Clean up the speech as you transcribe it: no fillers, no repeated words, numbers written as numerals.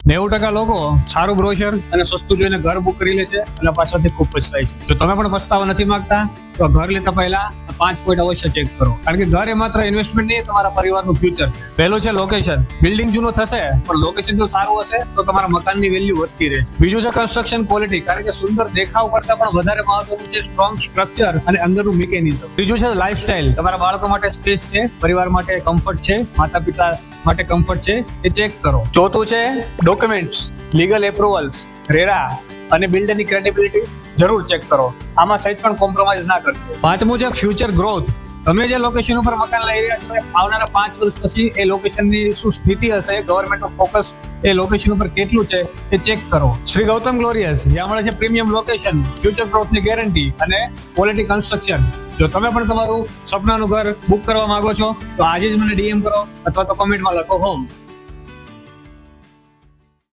90% લોકો સારું બ્રોશર અને સસ્તું જોઈને ઘર બુક કરી લે છે અને પાછળથી ખૂબ પછતાય છે. જો તમે પણ પછતાવા નથી માંગતા તો ઘર લેતા પહેલા 5 પોઈન્ટ અવશ્ય ચેક કરો, કારણ કે ઘર એ માત્ર ઇન્વેસ્ટમેન્ટ નહીં, તમારા પરિવારનું ફ્યુચર છે. પહેલું છે લોકેશન. બિલ્ડિંગ જૂનું થશે પણ લોકેશન જો સારું હશે તો તમારા મકાનની વેલ્યુ વધતી રહે છે. બીજું છે કન્સ્ટ્રક્શન ક્વોલિટી, કારણ કે સુંદર દેખાવ કરતા પણ વધારે મહત્વનું છે સ્ટ્રોંગ સ્ટ્રક્ચર અને અંદરનું મિકેનિઝમ. ત્રીજું છે લાઇફસ્ટાઇલ. તમારા બાળકો માટે સ્પેસ છે, પરિવાર માટે કમ્ફર્ટ છે, માતા પિતા માટે કમ્ફર્ટ છે, એ ચેક કરો. ચોથું છે ડોક્યુમેન્ટ્સ, લીગલ એપ્રુવલ્સ, રેરા અને બિલ્ડરની ક્રેડિબિલિટી જરૂર ચેક કરો. આમાં સહેજ પણ કોમ્પ્રોમાઇઝ ના કરશો. પાંચમું છે ફ્યુચર ગ્રોથ. તમે જે લોકેશન ઉપર મકાન લઈ રહ્યા છો આવનારા 5 વર્ષ પછી એ લોકેશનની શું સ્થિતિ હશે, ગવર્મેન્ટનું ફોકસ એ લોકેશન ઉપર કેટલું છે એ ચેક કરો. શ્રી ગૌતમ ગ્લોરિયસ, જ્યાં મળે છે પ્રીમિયમ લોકેશન, ફ્યુચર ગ્રોથની ગેરંટી અને ક્વોલિટી કન્સ્ટ્રક્શન. જો તમે પણ તમારું સપનાનું ઘર બુક કરવા માંગો છો તો આજે જ મને ડીએમ કરો અથવા તો કમેન્ટમાં લખો હોમ.